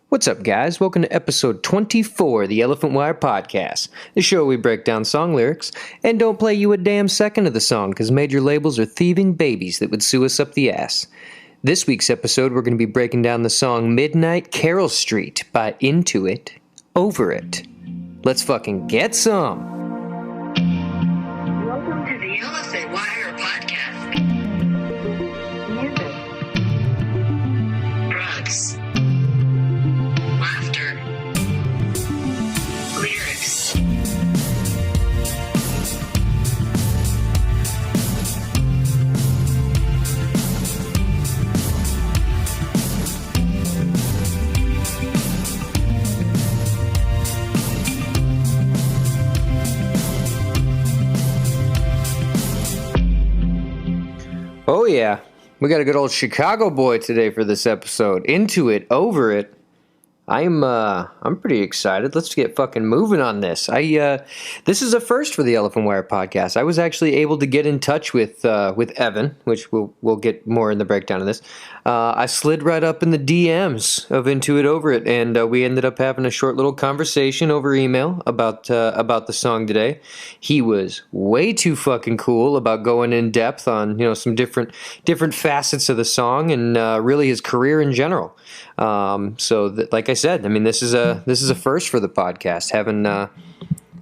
What's up, guys? Welcome to episode 24 of the Elephant Wire Podcast, the show where we break down song lyrics and don't play you a damn second of the song because major labels are thieving babies that would sue us up the ass. This week's episode, we're going to be breaking down the song Midnight Carroll Street by Into It, Over It. Let's fucking get some! Welcome to the Elephant Wire Podcast. Music. Drugs. Laughter. Lyrics. Oh yeah, we got a good old Chicago boy today for this episode. Into It, Over It. I'm pretty excited. Let's get fucking moving on this. This is a first for the Elephant Wire Podcast. I was actually able to get in touch with Evan, which we'll get more in the breakdown of this. I slid right up in the DMs of Into It, Over It, and we ended up having a short little conversation over email about the song today. He was way too fucking cool about going in depth on some different facets of the song and really his career in general. Like I said, I mean, this is a first for the podcast,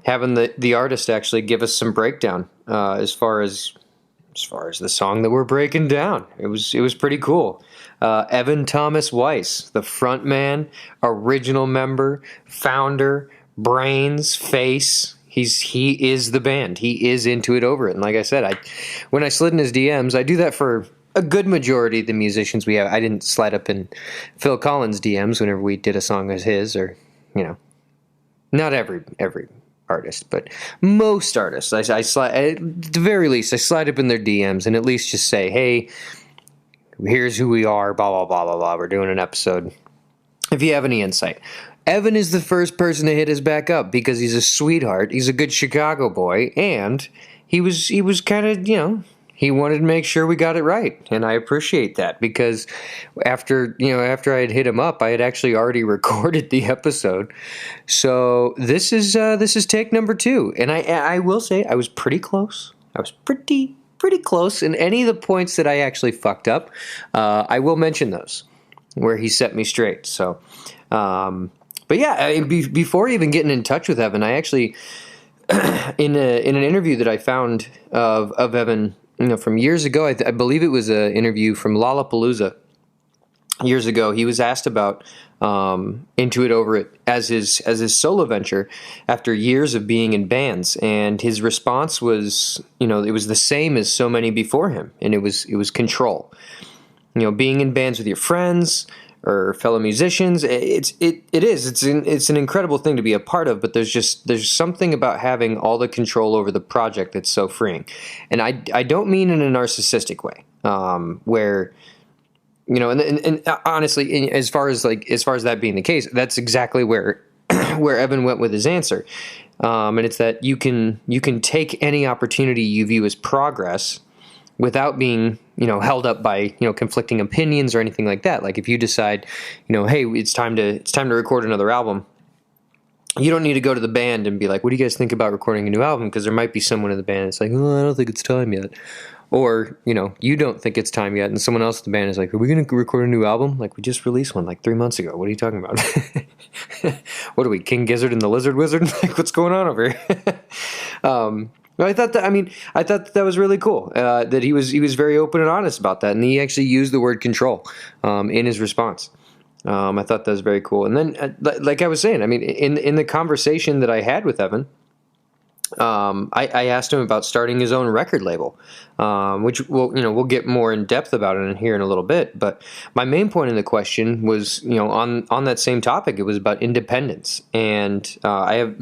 having the artist actually give us some breakdown as far as the song that we're breaking down. It was pretty cool. Evan Thomas Weiss, the front man, original member, founder, brains, face. He is the band. He is Into It, Over It. And like I said, when I slid in his DMs, I do that for a good majority of the musicians we have. I didn't slide up in Phil Collins' DMs whenever we did a song as his, or not every artist, but most artists. I slide, at the very least, I slide up in their DMs and at least just say, hey, here's who we are, blah blah blah blah blah. We're doing an episode. If you have any insight. Evan is the first person to hit us back up because he's a sweetheart. He's a good Chicago boy, and he was kind of he wanted to make sure we got it right, and I appreciate that because after I had hit him up, I had actually already recorded the episode. So this is take number 2, and I will say I was pretty close. I was pretty close, and any of the points that I actually fucked up, I will mention those where he set me straight. So, but yeah, before even getting in touch with Evan, I actually in an interview that I found of Evan. From years ago, I believe it was an interview from Lollapalooza years ago. He was asked about Into It, Over It as his solo venture after years of being in bands, and his response was, it was the same as so many before him, and it was control. Being in bands with your friends or fellow musicians, it's an incredible thing to be a part of, but there's something about having all the control over the project that's so freeing. And I don't mean in a narcissistic way, where and honestly, as far as that being the case, that's exactly where Evan went with his answer. And it's that you can take any opportunity you view as progress without being held up by conflicting opinions or anything like that. Like if you decide hey, it's time to record another album, you don't need to go to the band and be like, what do you guys think about recording a new album? Because there might be someone in the band that's like, oh, I don't think it's time yet. Or you don't think it's time yet, and someone else in the band is like, are we going to record a new album? Like, we just released one like 3 months ago. What are you talking about? What are we, King Gizzard and the Lizard Wizard? Like, what's going on over here? I thought that was really cool. That he was very open and honest about that, and he actually used the word control in his response. I thought that was very cool. And then, like I was saying, I mean, in the conversation that I had with Evan, I asked him about starting his own record label, which we'll get more in depth about it here in a little bit. But my main point in the question was, on that same topic, it was about independence. And I have,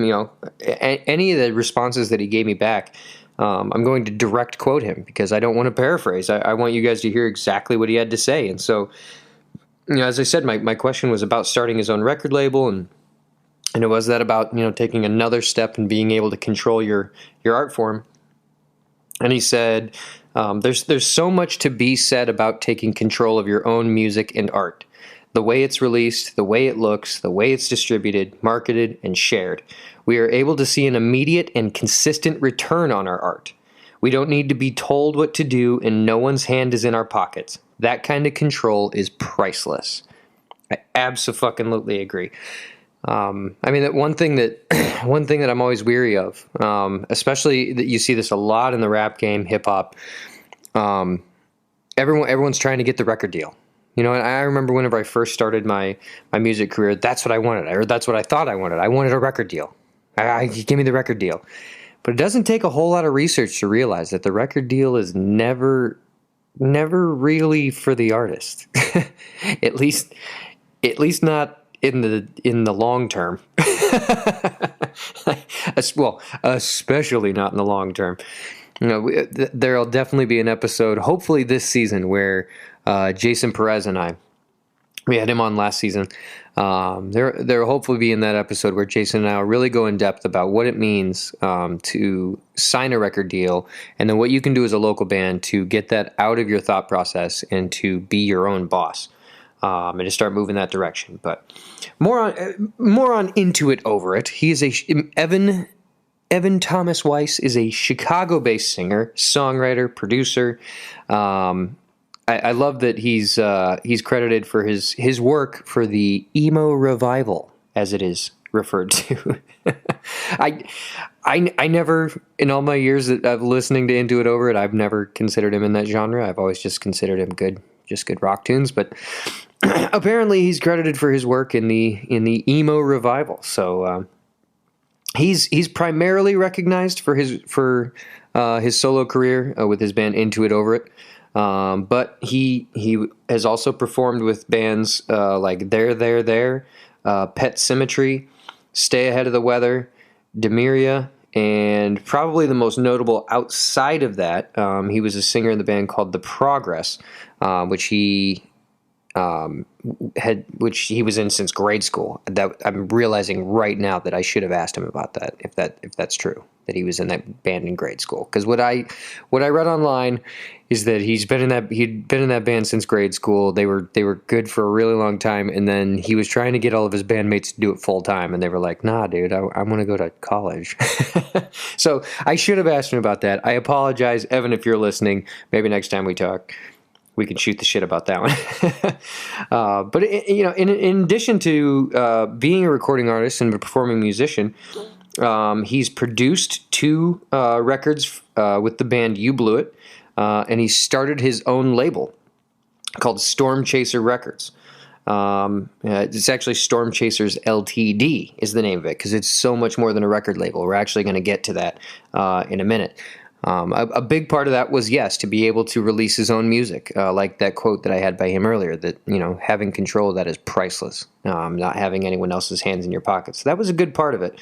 any of the responses that he gave me back, I'm going to direct quote him because I don't want to paraphrase. I want you guys to hear exactly what he had to say. And so, as I said, my question was about starting his own record label, and it was that about taking another step and being able to control your art form. And he said, there's so much to be said about taking control of your own music and art. the way it's released, the way it looks, the way it's distributed, marketed, and shared. We are able to see an immediate and consistent return on our art. We don't need to be told what to do, and no one's hand is in our pockets. That kind of control is priceless. I absolutely agree. I mean, that one thing that I'm always weary of, especially that you see this a lot in the rap game, hip hop. Everyone's trying to get the record deal. You know, and I remember whenever I first started my music career, that's what I wanted, or that's what I thought I wanted. I wanted a record deal. Give me the record deal. But it doesn't take a whole lot of research to realize that the record deal is never really for the artist. at least not in the long term. Well, especially not in the long term. You know, there'll definitely be an episode, hopefully this season, where Jason Perez and we had him on last season. There will hopefully be in that episode where Jason and I will really go in depth about what it means to sign a record deal, and then what you can do as a local band to get that out of your thought process and to be your own boss, and to start moving that direction. But more on Into It Over It. He is Evan Thomas Weiss is a Chicago-based singer, songwriter, producer. I love that he's credited for his work for the emo revival, as it is referred to. I never, in all my years of listening to Into It Over It, I've never considered him in that genre. I've always just considered him good rock tunes. But apparently, he's credited for his work in the emo revival. So he's primarily recognized for his solo career with his band Into It Over It. But he has also performed with bands like There, Pet Symmetry, Stay Ahead of the Weather, Demiria, and probably the most notable outside of that, he was a singer in the band called The Progress, which he was in since grade school. That I'm realizing right now that I should have asked him about that, if that's true, that he was in that band in grade school. Because what I read online is that he'd been in that band since grade school. They were good for a really long time, and then he was trying to get all of his bandmates to do it full time, and they were like, "Nah, dude, I want to go to college." So I should have asked him about that. I apologize, Evan, if you're listening. Maybe next time we talk, we can shoot the shit about that one. But in addition to being a recording artist and a performing musician, he's produced 2 records with the band You Blew It, and he started his own label called Storm Chaser Records. It's actually Storm Chasers Ltd. is the name of it, because it's so much more than a record label. We're actually going to get to that in a minute. A big part of that was, yes, to be able to release his own music, like that quote that I had by him earlier, that, having control of that is priceless, not having anyone else's hands in your pockets. So that was a good part of it.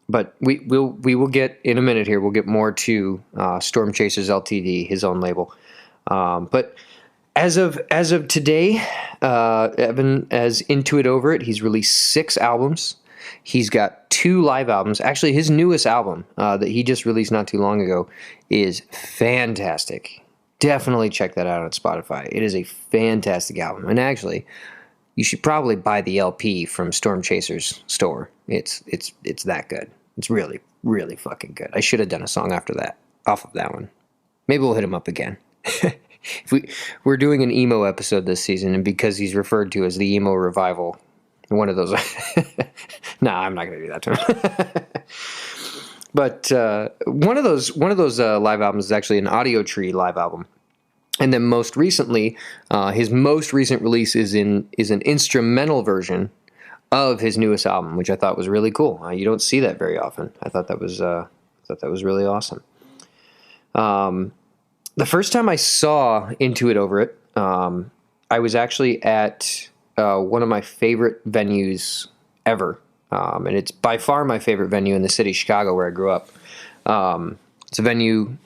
But we will get, in a minute here, we'll get more to Storm Chasers Ltd., his own label. But as of today, Evan, as Into It Over It, he's released 6 albums. He's got 2 live albums. Actually, his newest album that he just released not too long ago is fantastic. Definitely check that out on Spotify. It is a fantastic album. And actually, you should probably buy the LP from Storm Chaser's store. It's that good. It's really, really fucking good. I should have done a song off of that one. Maybe we'll hit him up again. We're doing an emo episode this season, and because he's referred to as the emo revival, one of those. Nah, I'm not going to do that to him. But one of those live albums is actually an Audio Tree live album. And then most recently, his most recent release is an instrumental version of his newest album, which I thought was really cool. You don't see that very often. I thought that was really awesome. The first time I saw Into It Over It, I was actually at one of my favorite venues ever, and it's by far my favorite venue in the city of Chicago, where I grew up. It's a venue.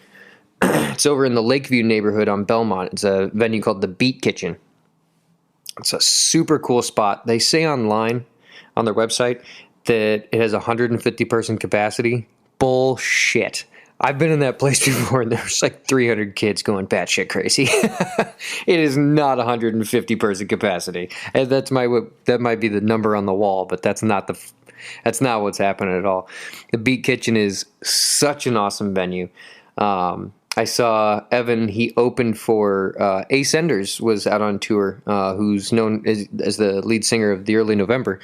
It's over in the Lakeview neighborhood on Belmont. It's a venue called the Beat Kitchen. It's a super cool spot. They say online on their website that it has 150 person capacity. Bullshit. I've been in that place before, and there's like 300 kids going batshit crazy. It is not 150 person capacity, and that might be the number on the wall, but that's not what's happening at all. The Beat Kitchen is such an awesome venue. I saw Evan. He opened for Ace Enders, was out on tour, who's known as the lead singer of the Early November.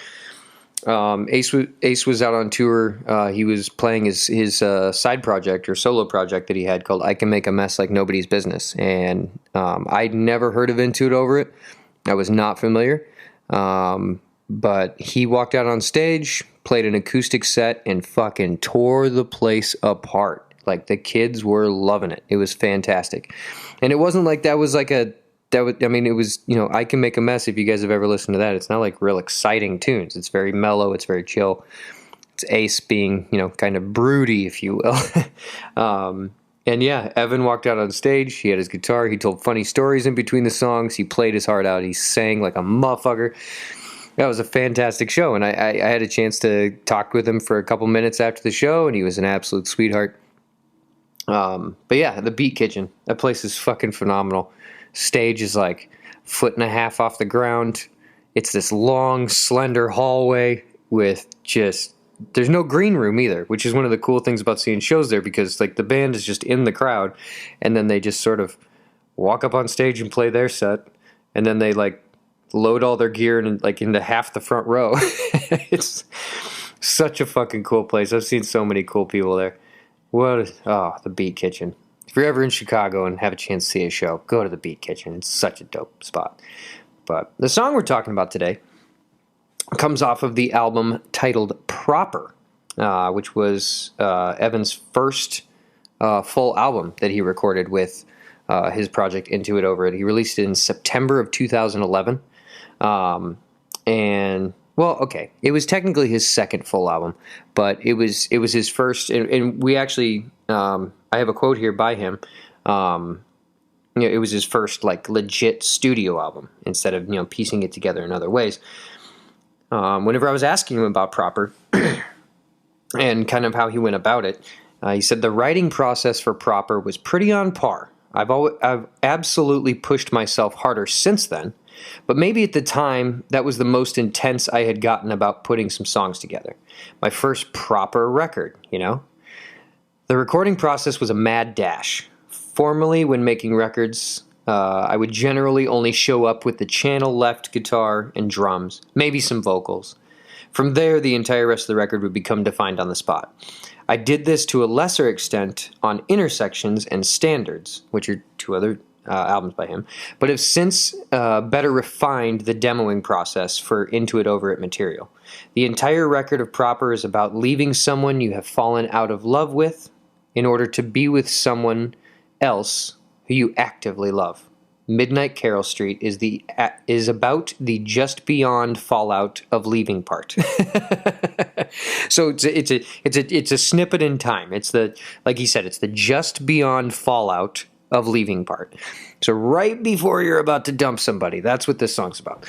Ace was out on tour. He was playing his side project or solo project that he had called I Can Make a Mess Like Nobody's Business. And I'd never heard of Into It Over It. I was not familiar. But he walked out on stage, played an acoustic set, and fucking tore the place apart. Like, the kids were loving it. It was fantastic. And it wasn't like that was like it was, I Can Make a Mess. If you guys have ever listened to that, it's not like real exciting tunes. It's very mellow. It's very chill. It's Ace being, kind of broody, if you will. And yeah, Evan walked out on stage. He had his guitar. He told funny stories in between the songs. He played his heart out. He sang like a motherfucker. That was a fantastic show. And I had a chance to talk with him for a couple minutes after the show, and he was an absolute sweetheart. But yeah, the Beat Kitchen, that place is fucking phenomenal. Stage is like 1.5 feet off the ground. It's this long, slender hallway with there's no green room either, which is one of the cool things about seeing shows there, because like the band is just in the crowd, and then they just sort of walk up on stage and play their set, and then they like load all their gear into half the front row. It's such a fucking cool place. I've seen so many cool people there. The Beat Kitchen. If you're ever in Chicago and have a chance to see a show, go to the Beat Kitchen. It's such a dope spot. But the song we're talking about today comes off of the album titled Proper, which was Evan's first full album that he recorded with his project Into It Over It. He released it in September of 2011. It was technically his second full album, but it was his first, and we actually, I have a quote here by him. It was his first like legit studio album instead of piecing it together in other ways. Whenever I was asking him about Proper and kind of how he went about it, he said the writing process for Proper was pretty on par. I've absolutely pushed myself harder since then, but maybe at the time that was the most intense I had gotten about putting some songs together. My first proper record, The recording process was a mad dash. Formerly, when making records, I would generally only show up with the channel left guitar and drums, maybe some vocals. From there, the entire rest of the record would become defined on the spot. I did this to a lesser extent on Intersections and Standards, which are two other albums by him, but have since better refined the demoing process for Into It Over It material. The entire record of Proper is about leaving someone you have fallen out of love with in order to be with someone else who you actively love. Midnight Carroll Street is about the just beyond fallout of leaving part. So it's a snippet in time. It's like he said, it's the just beyond fallout of leaving part. So right before you're about to dump somebody, that's what this song's about.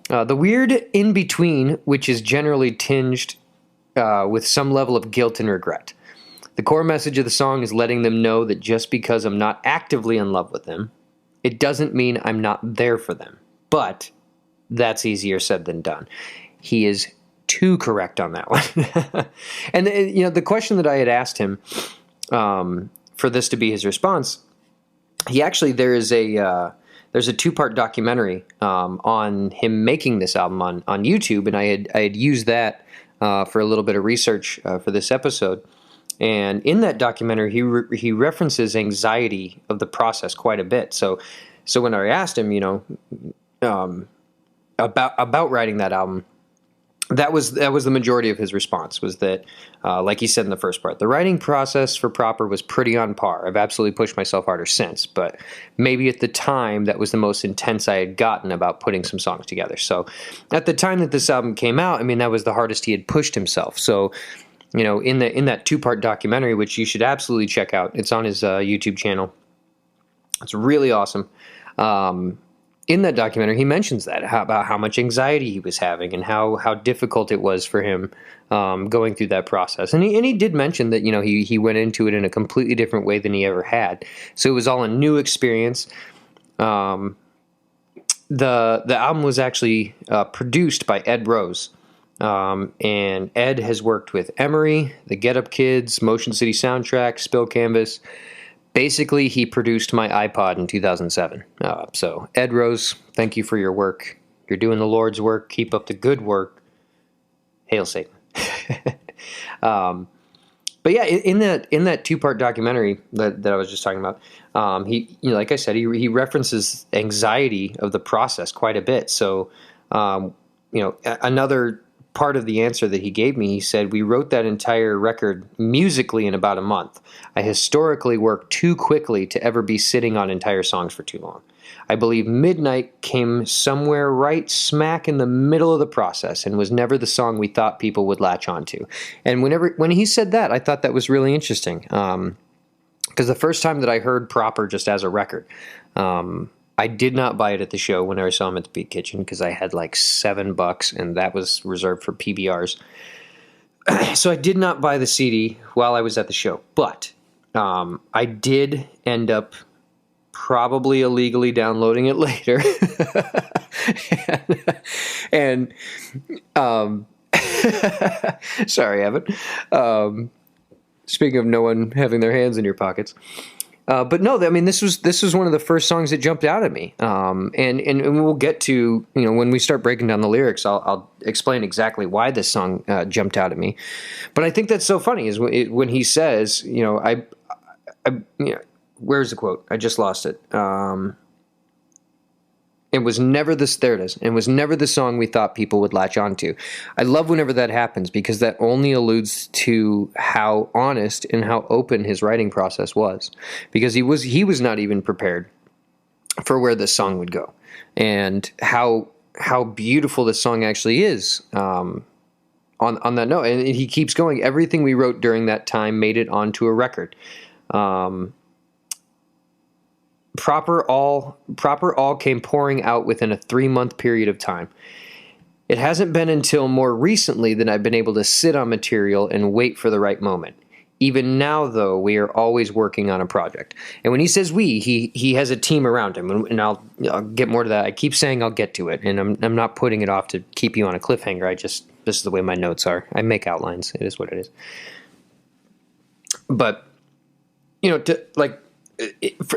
The weird in between, which is generally tinged with some level of guilt and regret. The core message of the song is letting them know that just because I'm not actively in love with them, it doesn't mean I'm not there for them. But that's easier said than done. He is too correct on that one. And the question that I had asked him for this to be his response, there's a 2-part documentary on him making this album on YouTube, and I had used that for a little bit of research for this episode. And in that documentary, he references anxiety of the process quite a bit. So when I asked him, about writing that album, that was the majority of his response, was that, like he said in the first part, the writing process for Proper was pretty on par. I've absolutely pushed myself harder since, but maybe at the time that was the most intense I had gotten about putting some songs together. So at the time that this album came out, that was the hardest he had pushed himself. So in that 2-part documentary, which you should absolutely check out, it's on his YouTube channel. It's really awesome. in that documentary, he mentions that about how much anxiety he was having and how difficult it was for him going through that process. And he did mention that, he went into it in a completely different way than he ever had. So it was all a new experience. The album was actually produced by Ed Rose. And Ed has worked with Emery, the Get Up Kids, Motion City Soundtrack, Spill Canvas. Basically, he produced my iPod in 2007. So, Ed Rose, thank you for your work. You're doing the Lord's work. Keep up the good work. Hail Satan. But yeah, in that two-part documentary that I was just talking about, he, like I said, he references anxiety of the process quite a bit. So, another part of the answer that he gave me, he said, we wrote that entire record musically in about a month. I historically work too quickly to ever be sitting on entire songs for too long. I believe Midnight came somewhere right smack in the middle of the process and was never the song we thought people would latch onto. And when he said that, I thought that was really interesting. Because the first time that I heard Proper just as a record, I did not buy it at the show when I saw him at the Beat Kitchen because I had like $7 and that was reserved for PBRs. So I did not buy the CD while I was at the show, but I did end up probably illegally downloading it later. and sorry, Evan. Speaking of no one having their hands in your pockets. But no, I mean, this was one of the first songs that jumped out at me. And we'll get to, when we start breaking down the lyrics, I'll explain exactly why this song jumped out at me. But I think that's so funny is when he says, where's the quote? I just lost it. It was never this. There it is. It was never the song we thought people would latch onto. I love whenever that happens because that only alludes to how honest and how open his writing process was. Because he was not even prepared for where this song would go, and how beautiful this song actually is. On that note, and he keeps going. Everything we wrote during that time made it onto a record. Proper all came pouring out within a 3-month period of time. It hasn't been until more recently that I've been able to sit on material and wait for the right moment. Even now, though, we are always working on a project. And when he says we, he has a team around him, and I'll get more to that. I keep saying I'll get to it, and I'm not putting it off to keep you on a cliffhanger. This is the way my notes are. I make outlines. It is what it is. But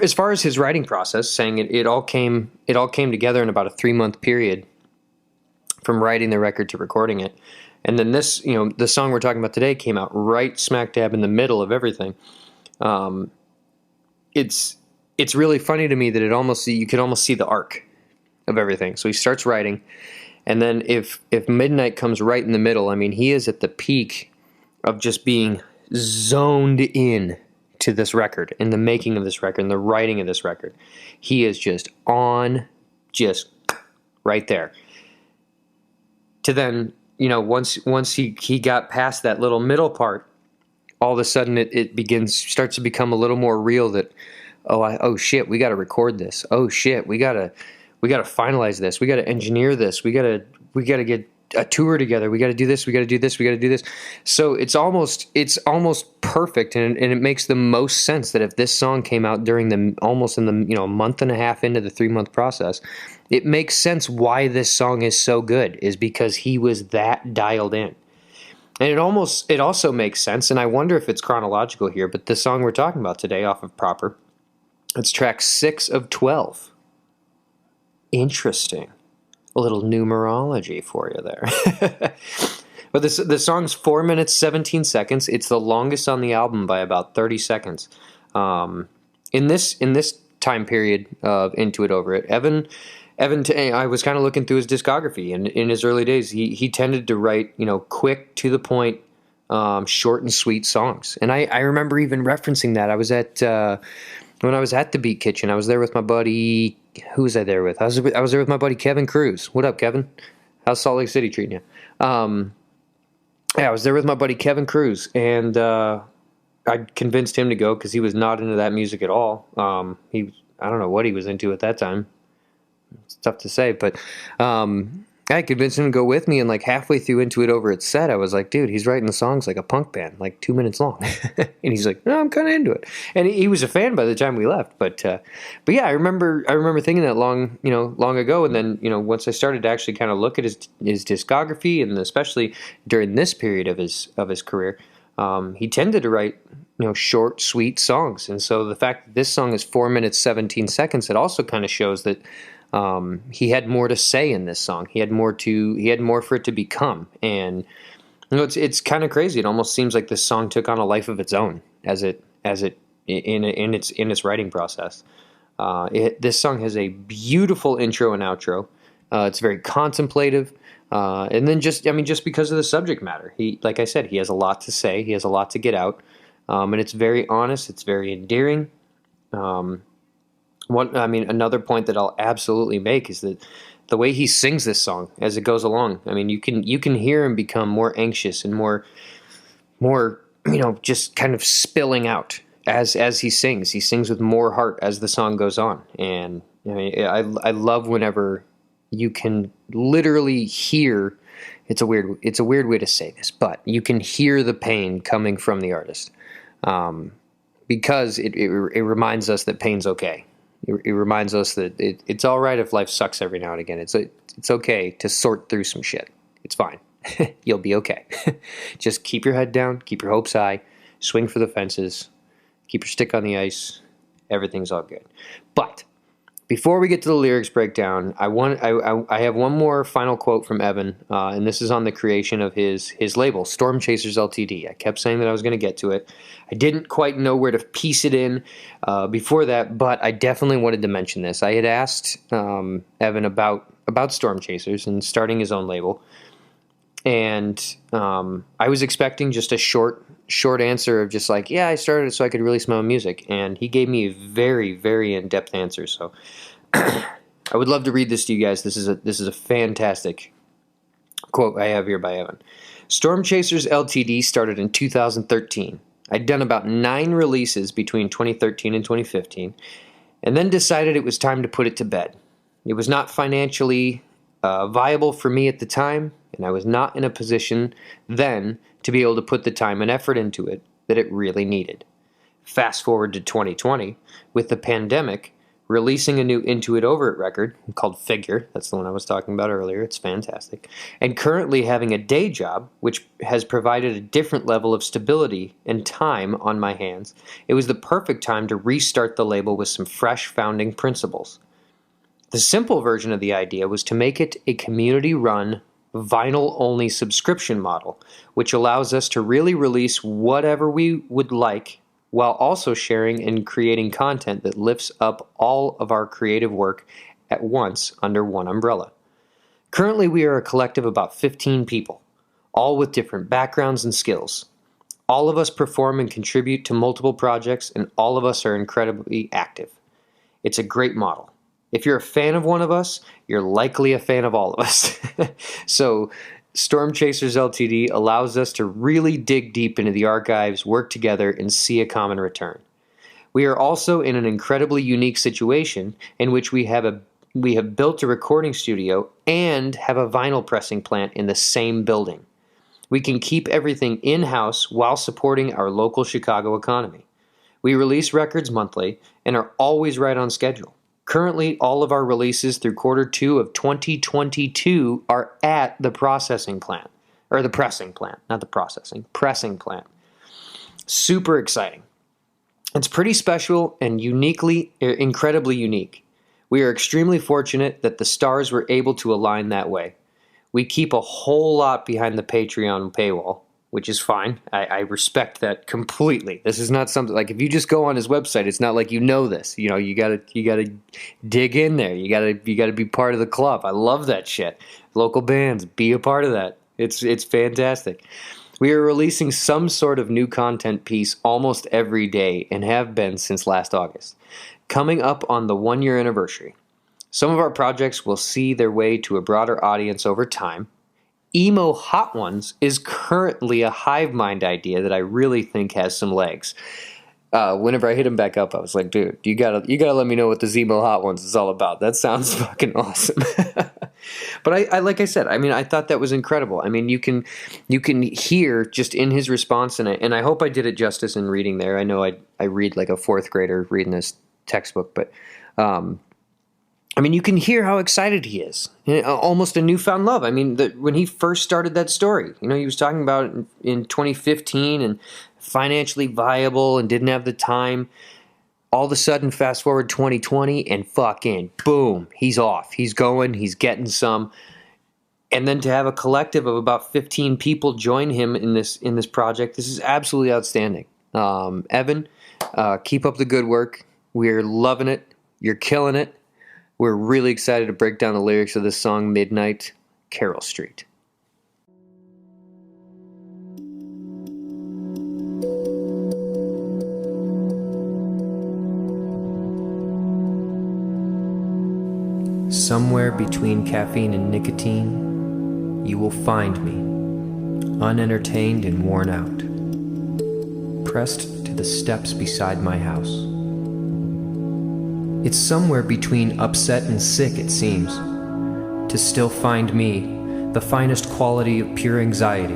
as far as his writing process, saying it all came together in about a 3-month period from writing the record to recording it. And then this, the song we're talking about today came out right smack dab in the middle of everything. It's really funny to me that you could almost see the arc of everything. So he starts writing, and then if Midnight comes right in the middle, I mean, he is at the peak of just being zoned in to this record and the making of this record and the writing of this record. He is just right there. To then, once he got past that little middle part, all of a sudden it starts to become a little more real that, oh shit, we got to record this. Oh shit, we got to finalize this. We got to engineer this. We got to get a tour together. We got to do this. We got to do this. We got to do this. So it's almost perfect, and it makes the most sense that if this song came out during almost in the a month and a half into the 3-month process, it makes sense why this song is so good is because he was that dialed in. And it also makes sense, and I wonder if it's chronological here, but the song we're talking about today off of Proper, it's track 6 of 12. Interesting. A little numerology for you there. But the song's 4 minutes, 17 seconds. It's the longest on the album by about 30 seconds. In this time period of Into It Over It, Evan, I was kind of looking through his discography, and in his early days, he tended to write, quick, to the point, short and sweet songs. And I remember even referencing that. I was when I was at the Beat Kitchen, I was there with my buddy. Who was I there with? I was there with my buddy Kevin Cruz. What up, Kevin? How's Salt Lake City treating you? I was there with my buddy Kevin Cruz, and I convinced him to go because he was not into that music at all. I don't know what he was into at that time. It's tough to say, but I convinced him to go with me, and like halfway through Into It Over Its set, I was like, dude, he's writing the songs like a punk band, like 2 minutes long. And he's like, no, I'm kind of into it. And he was a fan by the time we left. But yeah, I remember thinking that long ago. And then, once I started to actually kind of look at his discography, and especially during this period of his career, he tended to write, short, sweet songs. And so the fact that this song is 4 minutes, 17 seconds, it also kind of shows that he had more to say in this song. He had more for it to become. And it's kind of crazy. It almost seems like this song took on a life of its own as it in its writing process. This song has a beautiful intro and outro. It's very contemplative. And then just because of the subject matter, like I said, he has a lot to say. He has a lot to get out. And it's very honest. It's very endearing. Another point that I'll absolutely make is that the way he sings this song as it goes along. I mean, you can hear him become more anxious and more, just kind of spilling out as he sings. He sings with more heart as the song goes on, and I love whenever you can literally hear. It's a weird way to say this, but you can hear the pain coming from the artist, because it reminds us that pain's okay. It reminds us that it's all right if life sucks every now and again. It's okay to sort through some shit. It's fine. You'll be okay. Just keep your head down, keep your hopes high, swing for the fences, keep your stick on the ice. Everything's all good. But before we get to the lyrics breakdown, I have one more final quote from Evan, and this is on the creation of his label, Storm Chasers Ltd. I kept saying that I was going to get to it. I didn't quite know where to piece it in before that, but I definitely wanted to mention this. I had asked Evan about Storm Chasers and starting his own label, and I was expecting just a short answer of just like, yeah, I started it so I could release my own music. And he gave me a very, very in-depth answer. So I would love to read this to you guys. This is a fantastic quote I have here by Evan. Storm Chasers Ltd. started in 2013. I'd done about 9 releases between 2013 and 2015, and then decided it was time to put it to bed. It was not financially viable for me at the time, and I was not in a position then to be able to put the time and effort into it that it really needed. Fast forward to 2020, with the pandemic, releasing a new Into It Over It record called Figure, that's the one I was talking about earlier, it's fantastic, and currently having a day job, which has provided a different level of stability and time on my hands, it was the perfect time to restart the label with some fresh founding principles. The simple version of the idea was to make it a community-run, vinyl-only subscription model, which allows us to really release whatever we would like while also sharing and creating content that lifts up all of our creative work at once under one umbrella. Currently, we are a collective of about 15 people, all with different backgrounds and skills. All of us perform and contribute to multiple projects, and all of us are incredibly active. It's a great model. If you're a fan of one of us, you're likely a fan of all of us. So Storm Chasers Ltd. allows us to really dig deep into the archives, work together, and see a common return. We are also in an incredibly unique situation in which we have built a recording studio and have a vinyl pressing plant in the same building. We can keep everything in-house while supporting our local Chicago economy. We release records monthly and are always right on schedule. Currently, all of our releases through Q2 of 2022 are at the processing plant. Or the pressing plant, not the processing, pressing plant. Super exciting. It's pretty special and incredibly unique. We are extremely fortunate that the stars were able to align that way. We keep a whole lot behind the Patreon paywall, which is fine. I respect that completely. This is not something like if you just go on his website, it's not like this. You gotta dig in there. You gotta be part of the club. I love that shit. Local bands, be a part of that. It's fantastic. We are releasing some sort of new content piece almost every day and have been since last August. Coming up on the 1-year anniversary. Some of our projects will see their way to a broader audience over time. Emo Hot Ones is currently a hive mind idea that I really think has some legs. whenever I hit him back up, I was like, dude, you gotta let me know what the Zemo Hot Ones is all about. That sounds fucking awesome. But I like I said, I mean, I thought that was incredible. I mean, you can hear just in his response, and I hope I did it justice in reading there. I know I read like a fourth grader reading this textbook, but I mean, you can hear how excited he is. Almost a newfound love. I mean, when he first started that story, he was talking about it in 2015 and financially viable and didn't have the time. All of a sudden, fast forward 2020 and fucking boom, he's off. He's going, he's getting some. And then to have a collective of about 15 people join him in this project, this is absolutely outstanding. Evan, keep up the good work. We're loving it. You're killing it. We're really excited to break down the lyrics of this song, Midnight, Carroll Street. Somewhere between caffeine and nicotine, you will find me, unentertained and worn out, pressed to the steps beside my house. It's somewhere between upset and sick, it seems, to still find me, the finest quality of pure anxiety.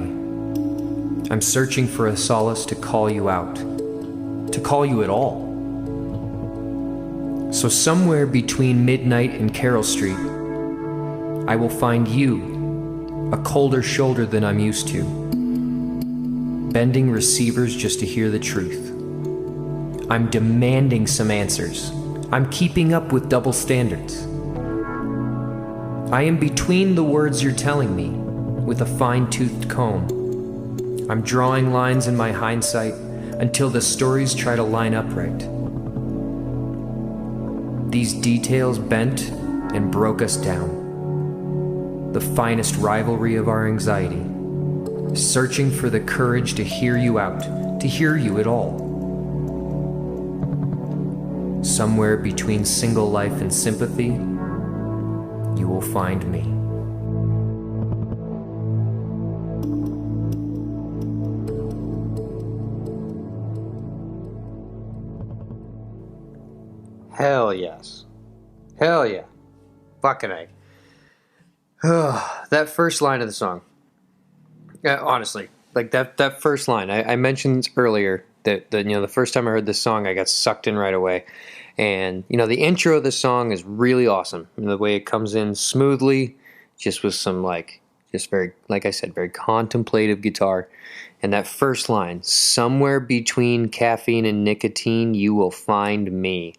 I'm searching for a solace to call you out, to call you at all. So somewhere between Midnight and Carroll Street, I will find you, a colder shoulder than I'm used to, bending receivers just to hear the truth. I'm demanding some answers. I'm keeping up with double standards. I am between the words you're telling me with a fine-toothed comb. I'm drawing lines in my hindsight until the stories try to line up right. These details bent and broke us down. The finest rivalry of our anxiety, searching for the courage to hear you out, to hear you at all. Somewhere between single life and sympathy, you will find me. Hell yes. Hell yeah. Fucking A. That first line of the song. Honestly, like that first line. I mentioned earlier that the first time I heard this song, I got sucked in right away. And, the intro of the song is really awesome. The way it comes in smoothly, just with some, just very, like I said, very contemplative guitar. And that first line, somewhere between caffeine and nicotine, you will find me.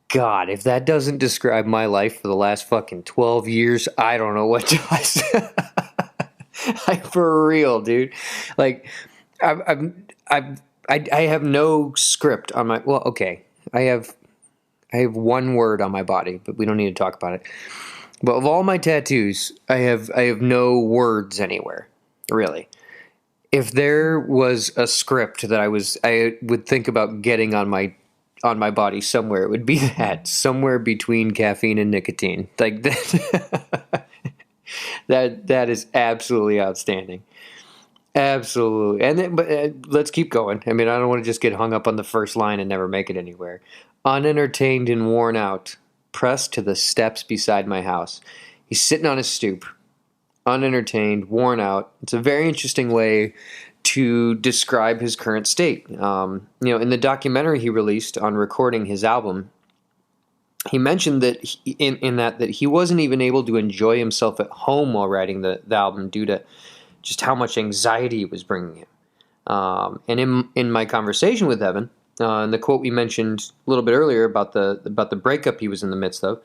God, if that doesn't describe my life for the last fucking 12 years, I don't know what does. For real, dude. Like, I have no script on my, well, okay. I have one word on my body, but we don't need to talk about it. But of all my tattoos, I have no words anywhere, really. If there was a script that I would think about getting on my body somewhere, it would be that, somewhere between caffeine and nicotine. Like that. that is absolutely outstanding. Absolutely. And then, but let's keep going. I mean, I don't want to just get hung up on the first line and never make it anywhere. Unentertained and worn out, pressed to the steps beside my house. He's sitting on his stoop, unentertained, worn out. It's a very interesting way to describe his current state. In the documentary he released on recording his album, he mentioned that that he wasn't even able to enjoy himself at home while writing the album due to just how much anxiety it was bringing him. And in my conversation with Evan, and the quote we mentioned a little bit earlier about the breakup he was in the midst of,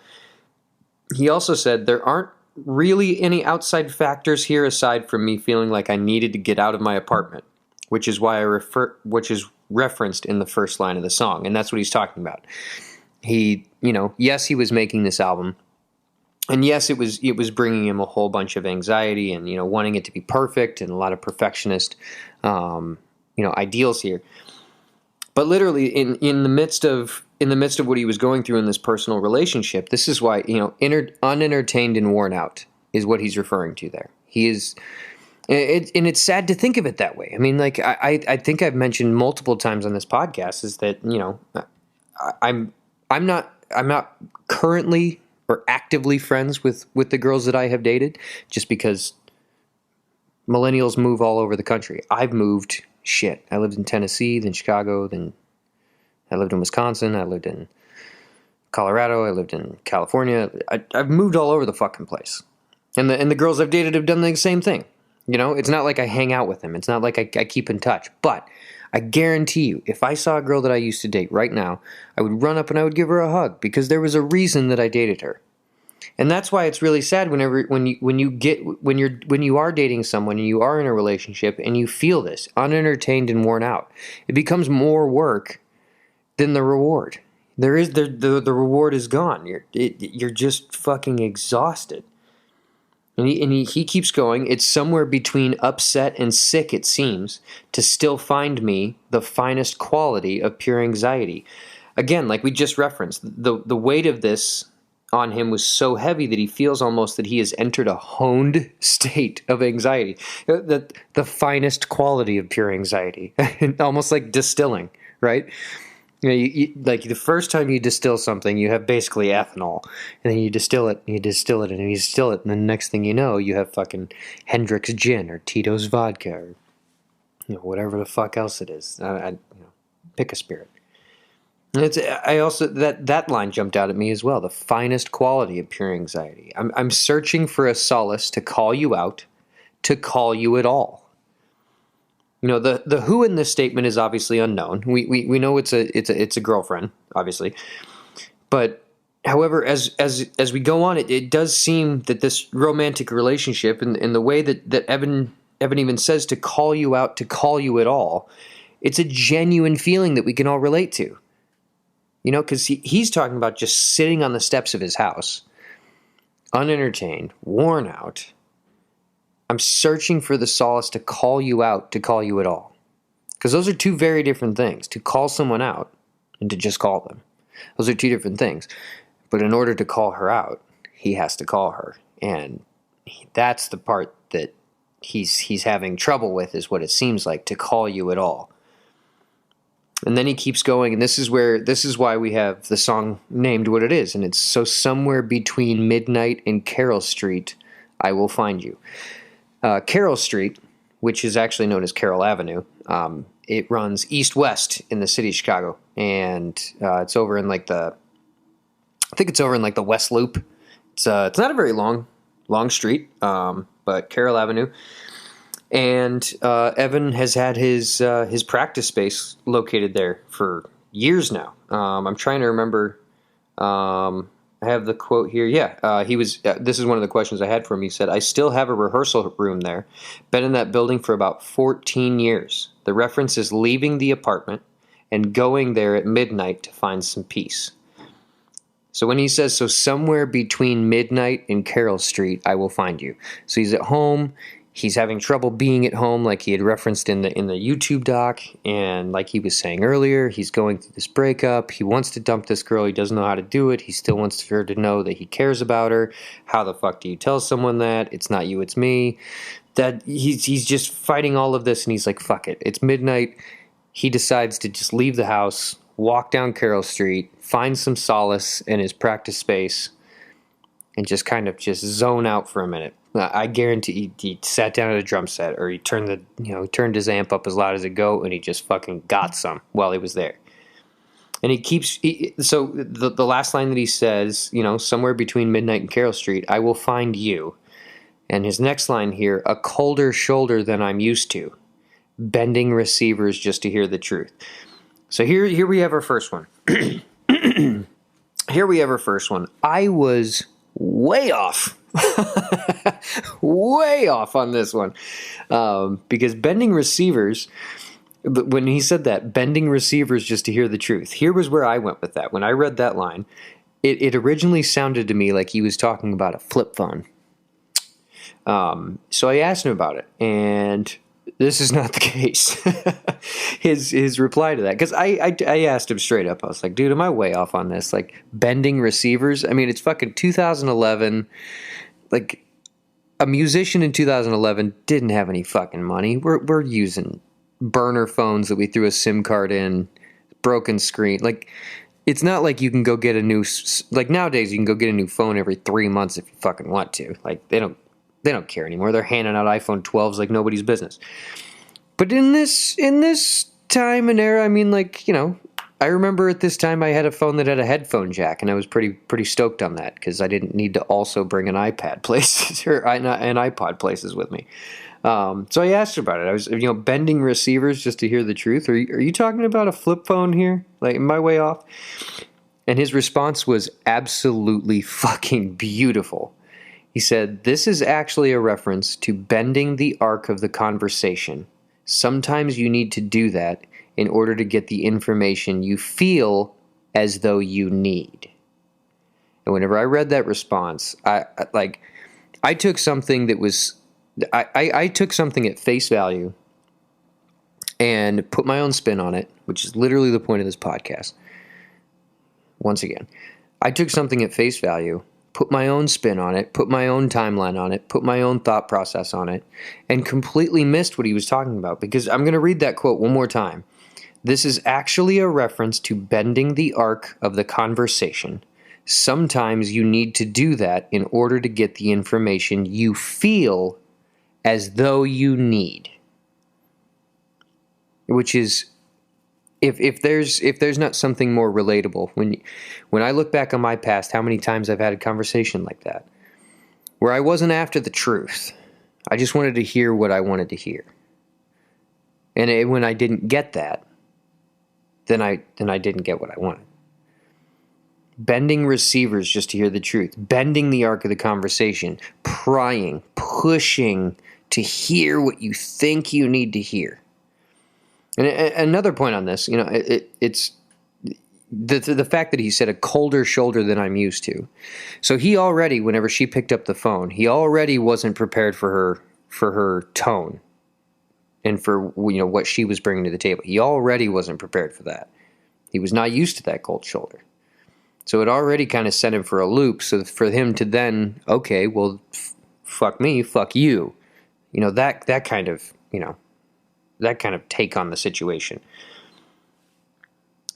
he also said, there aren't really any outside factors here aside from me feeling like I needed to get out of my apartment, which is which is referenced in the first line of the song, and that's what he's talking about. He, yes, he was making this album. And yes, it was bringing him a whole bunch of anxiety and, wanting it to be perfect and a lot of perfectionist, ideals here. But literally in the midst of what he was going through in this personal relationship, this is why, unentertained and worn out is what he's referring to there. He is And it's sad to think of it that way. I mean, like I think I've mentioned multiple times on this podcast is that, you know, I'm not currently or actively friends with the girls that I have dated, just because millennials move all over the country. I've moved shit. I lived in Tennessee, then Chicago, then I lived in Wisconsin, I lived in Colorado, I lived in California. I've moved all over the fucking place. And the girls I've dated have done the same thing. You know, it's not like I hang out with them. It's not like I keep in touch. But I guarantee you, if I saw a girl that I used to date right now, I would run up and I would give her a hug because there was a reason that I dated her. And that's why it's really sad when you are dating someone and you are in a relationship and you feel this unentertained and worn out. It becomes more work than the reward. The reward is gone. You're just fucking exhausted. And he keeps going. It's somewhere between upset and sick, it seems, to still find me the finest quality of pure anxiety. Again, like we just referenced, the weight of this on him was so heavy that he feels almost that he has entered a honed state of anxiety. The finest quality of pure anxiety. Almost like distilling, right? You know, like the first time you distill something, you have basically ethanol, and then you distill it, and you distill it, and you distill it, and the next thing you know, you have fucking Hendrick's gin or Tito's vodka, or you know, whatever the fuck else it is. Pick a spirit. And I also that line jumped out at me as well. The finest quality of pure anxiety. I'm searching for a solace to call you out, to call you at all. You know, the who in this statement is obviously unknown. We know it's a girlfriend, obviously. But however, as we go on, it does seem that this romantic relationship and the way that Evan even says to call you out, to call you at all, it's a genuine feeling that we can all relate to. You know, because he's talking about just sitting on the steps of his house, unentertained, worn out. I'm searching for the solace to call you out, to call you at all. Because those are two very different things. To call someone out and to just call them. Those are two different things. But in order to call her out, he has to call her. And that's the part that he's having trouble with, is what it seems like, to call you at all. And then he keeps going, and this is why we have the song named what it is. And it's so somewhere between midnight and Carroll Street, I will find you. Carroll Street, which is actually known as Carroll Avenue, it runs east-west in the city of Chicago, and it's over in like the West Loop. It's not a very long street, but Carroll Avenue, and Evan has had his practice space located there for years now. I'm trying to remember. I have the quote here. Yeah, he was. This is one of the questions I had for him. He said, "I still have a rehearsal room there. Been in that building for about 14 years. The reference is leaving the apartment and going there at midnight to find some peace." So when he says, "So somewhere between midnight and Carroll Street, I will find you." So he's at home. He's having trouble being at home, like he had referenced in the YouTube doc, and like he was saying earlier, he's going through this breakup. He wants to dump this girl. He doesn't know how to do it. He still wants her to know that he cares about her. How the fuck do you tell someone that? It's not you, it's me. That he's just fighting all of this, and he's like, fuck it. It's midnight. He decides to just leave the house, walk down Carroll Street, find some solace in his practice space, and just kind of just zone out for a minute. I guarantee he sat down at a drum set, or he turned his amp up as loud as it go, and he just fucking got some while he was there. And so the last line that he says, you know, somewhere between midnight and Carroll Street, I will find you. And his next line here, a colder shoulder than I'm used to, bending receivers just to hear the truth. So here we have our first one. Here we have our first one. I was way off. Way off on this one. Because bending receivers, when he said that, bending receivers just to hear the truth, here was where I went with that. When I read that line, it originally sounded to me like he was talking about a flip phone. So I asked him about it, and this is not the case. His reply to that, because I asked him straight up. I was like, dude, am I way off on this? Like, bending receivers? I mean, it's fucking 2011. Like, a musician in 2011 didn't have any fucking money. We're using burner phones that we threw a SIM card in, broken screen. Like, it's not like you can go get a new, like nowadays you can go get a new phone every 3 months if you fucking want to. Like, they don't care anymore. They're handing out iPhone 12s like nobody's business. But in this time and era, I mean, like, you know, I remember at this time I had a phone that had a headphone jack, and I was pretty stoked on that because I didn't need to also bring an iPad places or an iPod places with me. So I asked her about it. I was, you know, bending receivers just to hear the truth. Are you talking about a flip phone here? Like, am I way off? And his response was absolutely fucking beautiful. He said, "This is actually a reference to bending the arc of the conversation. Sometimes you need to do that in order to get the information you feel as though you need." And whenever I read that response, I took something that was, I took something at face value and put my own spin on it, which is literally the point of this podcast. Once again, I took something at face value, put my own spin on it, put my own timeline on it, put my own thought process on it, and completely missed what he was talking about. Because I'm going to read that quote one more time. "This is actually a reference to bending the arc of the conversation. Sometimes you need to do that in order to get the information you feel as though you need." Which is, if there's not something more relatable, when I look back on my past, how many times I've had a conversation like that, where I wasn't after the truth. I just wanted to hear what I wanted to hear. And when I didn't get that, then I didn't get what I wanted. Bending receivers just to hear the truth. Bending the arc of the conversation. Prying, pushing to hear what you think you need to hear. And another point on this, you know, it's the fact that he said a colder shoulder than I'm used to. So he already, whenever she picked up the phone, he already wasn't prepared for her tone and for, you know, what she was bringing to the table. He already wasn't prepared for that. He was not used to that cold shoulder. So it already kind of sent him for a loop. So for him to then, okay, well, fuck me, fuck you. You know, that kind of, you know, that kind of take on the situation.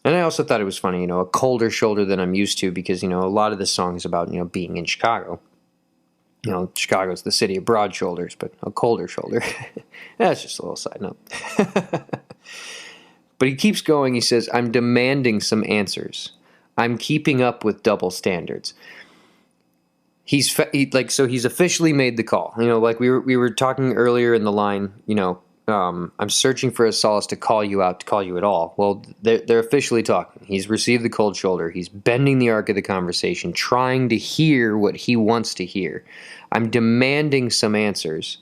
And I also thought it was funny, you know, a colder shoulder than I'm used to, because, you know, a lot of this song is about, you know, being in Chicago. You know, Chicago's the city of broad shoulders, but a colder shoulder. That's just a little side note. But he keeps going. He says, "I'm demanding some answers. I'm keeping up with double standards." So he's officially made the call. You know, like we were talking earlier in the line, you know, I'm searching for a solace to call you out, to call you at all. Well, they're officially talking. He's received the cold shoulder. He's bending the arc of the conversation, trying to hear what he wants to hear. "I'm demanding some answers.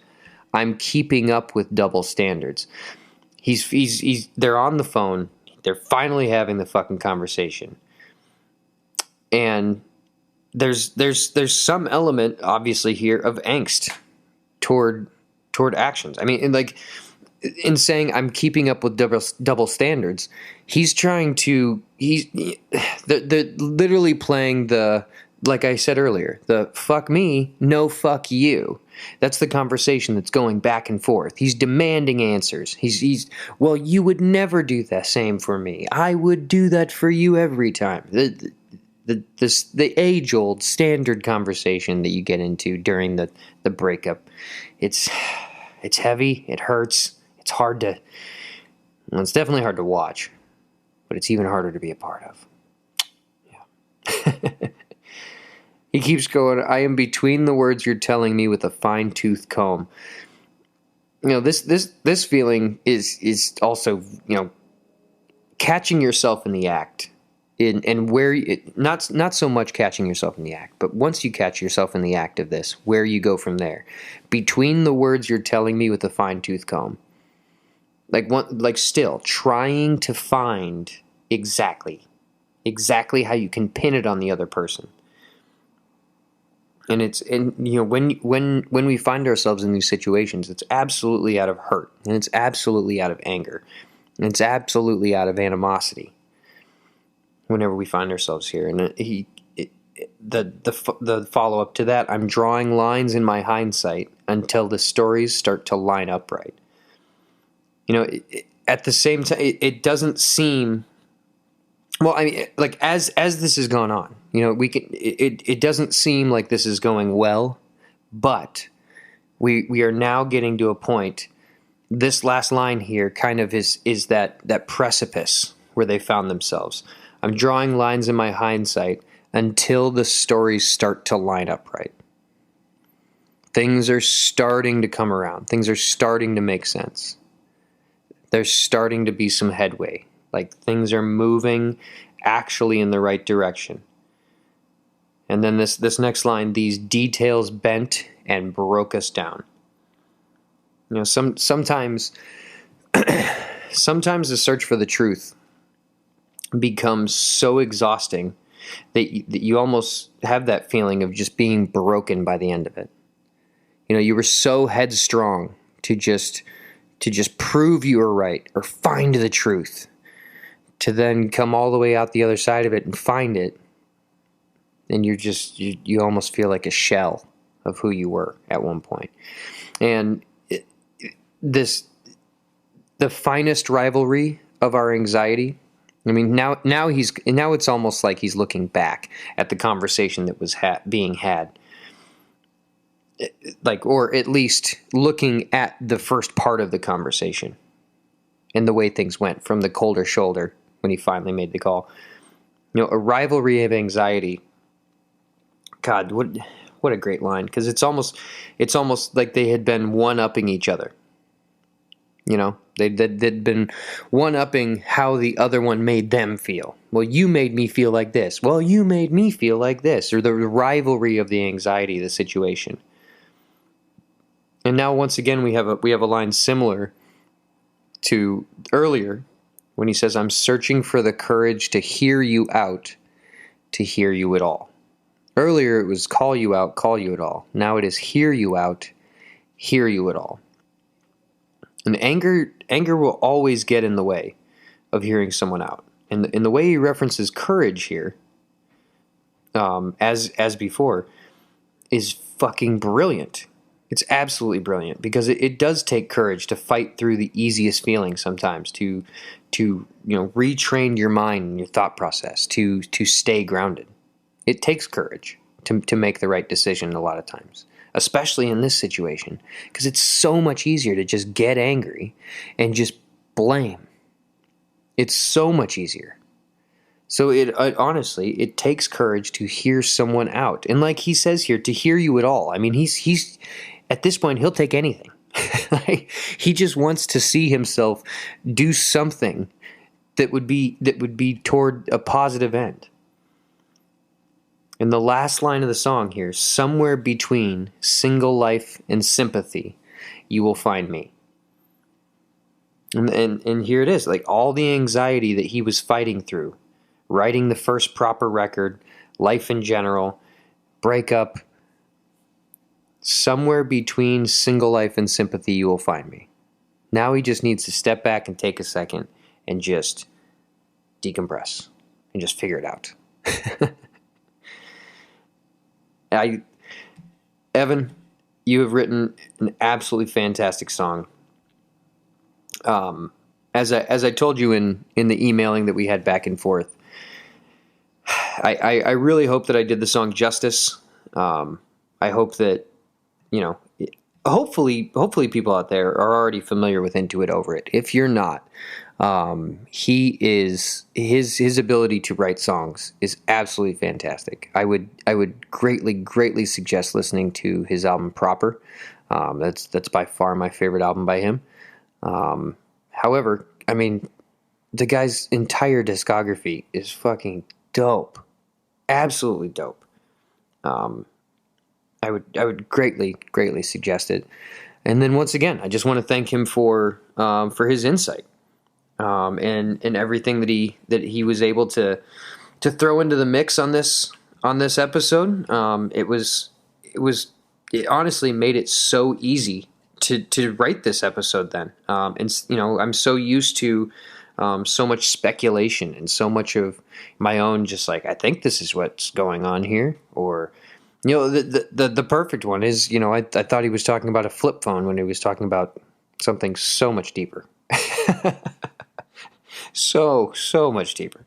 I'm keeping up with double standards." They're on the phone. They're finally having the fucking conversation. And there's some element, obviously, here of angst toward actions. I mean, and like, in saying I'm keeping up with double standards, they're literally playing the, like I said earlier, the fuck me, no fuck you. That's the conversation that's going back and forth. He's demanding answers. He's well, you would never do the same for me. I would do that for you every time. The age-old standard conversation that you get into during the breakup. It's heavy. It hurts. It's hard to. Well, it's definitely hard to watch, but it's even harder to be a part of. Yeah. He keeps going. "I am between the words you're telling me with a fine-tooth comb." You know, this feeling is also, you know, catching yourself in the act. And where not so much catching yourself in the act, but once you catch yourself in the act of this, where you go from there. Between the words you're telling me with a fine-tooth comb. Like still trying to find exactly how you can pin it on the other person. And you know, when we find ourselves in these situations, it's absolutely out of hurt, and it's absolutely out of anger, and it's absolutely out of animosity. Whenever we find ourselves here, and the follow up to that, "I'm drawing lines in my hindsight. until the stories start to line up right. You know, at the same time, it doesn't seem. Well, I mean, like as this has gone on, you know, it doesn't seem like this is going well, but we are now getting to a point. This last line here kind of is that precipice where they found themselves. I'm drawing lines in my hindsight until the stories start to line up right. Things are starting to come around. Things are starting to make sense. There's starting to be some headway. Like things are moving actually in the right direction. And then this next line, these details bent and broke us down. You know, sometimes the search for the truth becomes so exhausting that you almost have that feeling of just being broken by the end of it. You know, you were so headstrong to just prove you were right or find the truth, to then come all the way out the other side of it and find it, and you almost feel like a shell of who you were at one point. And the finest rivalry of our anxiety. I mean, now it's almost like he's looking back at the conversation that was being had. Like, or at least looking at the first part of the conversation and the way things went from the colder shoulder when he finally made the call. You know, a rivalry of anxiety. God, what a great line, because it's almost like they had been one-upping each other. You know, they'd been one-upping how the other one made them feel. Well, you made me feel like this. Well, you made me feel like this. Or the rivalry of the anxiety of the situation. And now, once again, we have a line similar to earlier when he says, I'm searching for the courage to hear you out, to hear you at all. Earlier, it was call you out, call you at all. Now it is hear you out, hear you at all. And anger will always get in the way of hearing someone out. And the way he references courage here, as before, is fucking brilliant. It's absolutely brilliant, because it does take courage to fight through the easiest feelings sometimes, to retrain your mind and your thought process, to stay grounded. It takes courage to make the right decision a lot of times, especially in this situation, because it's so much easier to just get angry and just blame. It's so much easier. So honestly, it takes courage to hear someone out. And like he says here, to hear you at all. I mean, he's at this point, he'll take anything. He just wants to see himself do something that would be toward a positive end. And the last line of the song here, somewhere between single life and sympathy, you will find me. And here it is, like all the anxiety that he was fighting through, writing the first proper record, life in general, breakup, somewhere between single life and sympathy, you will find me. Now he just needs to step back and take a second and just decompress and just figure it out. Evan, you have written an absolutely fantastic song. As I told you in the emailing that we had back and forth, I really hope that I did the song justice. I hope that, hopefully people out there are already familiar with Into It Over It. If you're not, his ability to write songs is absolutely fantastic. I would greatly suggest listening to his album Proper. That's by far my favorite album by him. However, I mean, the guy's entire discography is fucking dope. Absolutely dope. I would greatly suggest it. And then once again, I just want to thank him for his insight, and everything that he was able to throw into the mix on this episode. It honestly made it so easy to write this episode then. And I'm so used to so much speculation and so much of my own, just like, I think this is what's going on here, or The perfect one is, I thought he was talking about a flip phone when he was talking about something so much deeper. So much deeper.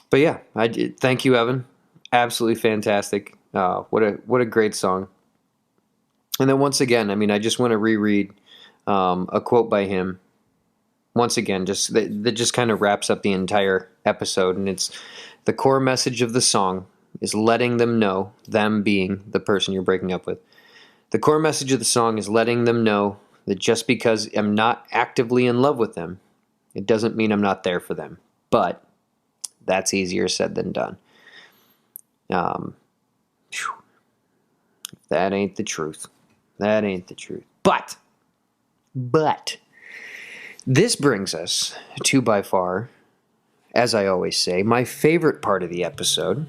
But yeah, thank you, Evan. Absolutely fantastic. What a great song. And then once again, I just want to reread a quote by him. Once again, just that just kind of wraps up the entire episode, and it's the core message of the song is letting them know, them being the person you're breaking up with. The core message of the song is letting them know that just because I'm not actively in love with them, it doesn't mean I'm not there for them. But that's easier said than done. That ain't the truth. That ain't the truth. But this brings us to, by far, as I always say, my favorite part of the episode,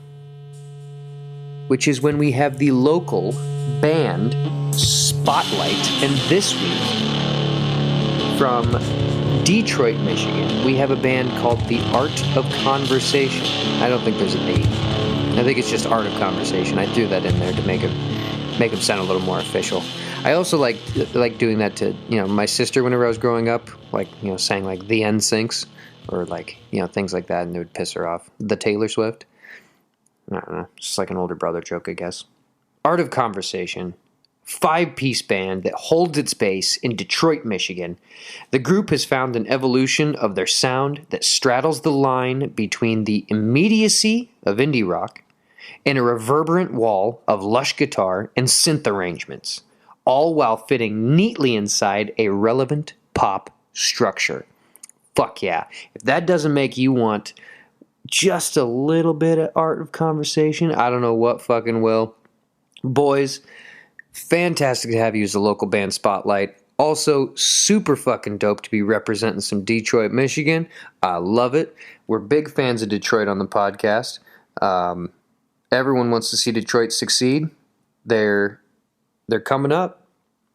which is when we have the local band spotlight. And this week, from Detroit, Michigan, we have a band called The Art of Conversation. I don't think there's a B. I think it's just Art of Conversation. I threw that in there to make them sound a little more official. I also like doing that to, my sister whenever I was growing up, saying like the NSYNCs or things like that, and it would piss her off. The Taylor Swift. I don't know. It's just like an older brother joke, I guess. Art of Conversation. 5-piece band that holds its base in Detroit, Michigan. The group has found an evolution of their sound that straddles the line between the immediacy of indie rock and a reverberant wall of lush guitar and synth arrangements, all while fitting neatly inside a relevant pop structure. Fuck yeah. If that doesn't make you want just a little bit of Art of Conversation, I don't know what fucking will. Boys, fantastic to have you as a local band spotlight. Also, super fucking dope to be representing some Detroit, Michigan. I love it. We're big fans of Detroit on the podcast. Everyone wants to see Detroit succeed. They're coming up.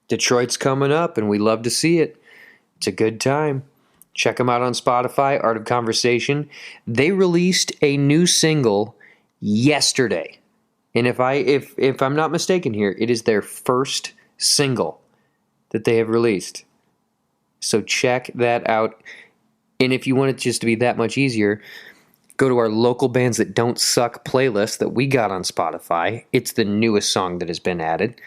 Detroit's coming up, and we love to see it. It's a good time. Check them out on Spotify, Art of Conversation. They released a new single yesterday. And if I'm not mistaken here, it is their first single that they have released. So check that out. And if you want it just to be that much easier, go to our local bands that don't suck playlist that we got on Spotify. It's the newest song that has been added.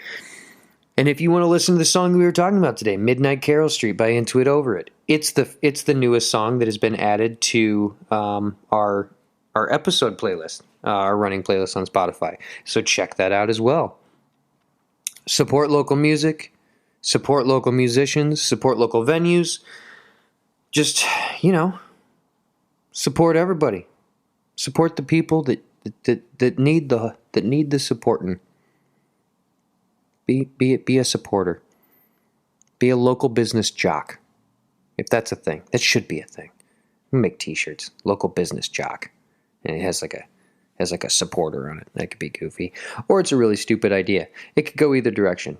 And if you want to listen to the song we were talking about today, Midnight Carroll Street by Into It Over It, it's the newest song that has been added to our episode playlist, our running playlist on Spotify. So check that out as well. Support local music, support local musicians, support local venues. Just, support everybody. Support the people that need the supporting. Be a supporter. Be a local business jock. If that's a thing. That should be a thing. We make t-shirts. Local business jock. And it has like a supporter on it. That could be goofy. Or it's a really stupid idea. It could go either direction.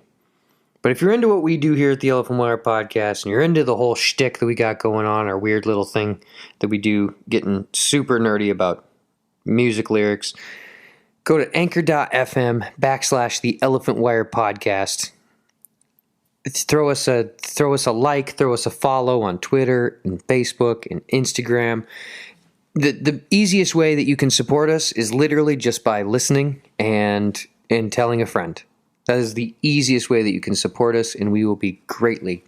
But if you're into what we do here at the Elephant Wire Podcast, and you're into the whole shtick that we got going on, our weird little thing that we do, getting super nerdy about music lyrics, go to anchor.fm/the Elephant Wire Podcast. Throw us a like, throw us a follow on Twitter and Facebook and Instagram. The easiest way that you can support us is literally just by listening and telling a friend. That is the easiest way that you can support us, and we will be greatly,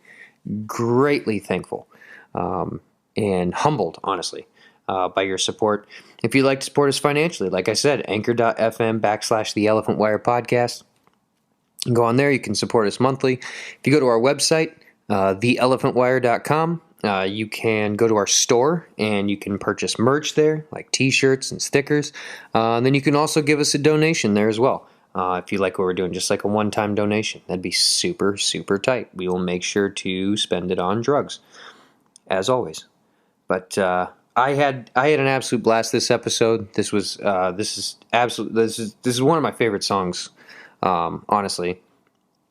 greatly thankful and humbled, honestly, by your support. If you'd like to support us financially, like I said, anchor.fm/the Elephant Wire Podcast. You can go on there. You can support us monthly. If you go to our website, theelephantwire.com, you can go to our store and you can purchase merch there, like t-shirts and stickers. And then you can also give us a donation there as well. If you like what we're doing, just like a one-time donation. That'd be super, super tight. We will make sure to spend it on drugs, as always. But I had an absolute blast this episode. This is one of my favorite songs. Honestly,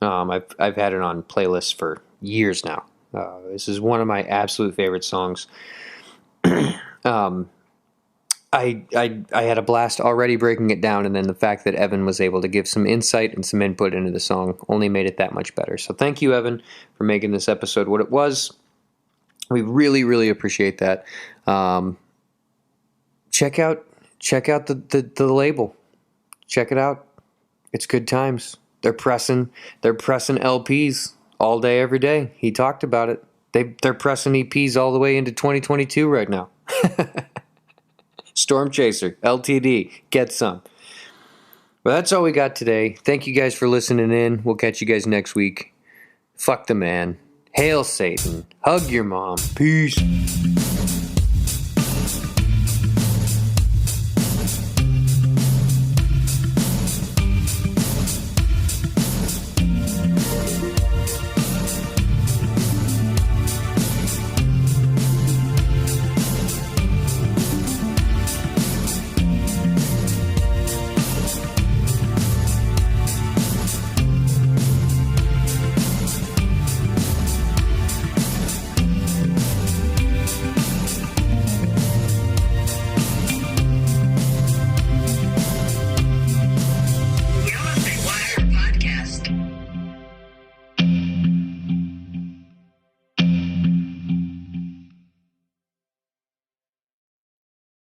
I've had it on playlists for years now. This is one of my absolute favorite songs. I had a blast already breaking it down, and then the fact that Evan was able to give some insight and some input into the song only made it that much better. So thank you, Evan, for making this episode what it was. We really, really appreciate that. Check out the label. Check it out. It's good times. They're pressing LPs all day, every day. He talked about it. They're pressing EPs all the way into 2022 right now. Storm Chaser, LTD, get some. Well, that's all we got today. Thank you guys for listening in. We'll catch you guys next week. Fuck the man. Hail Satan. Hug your mom. Peace.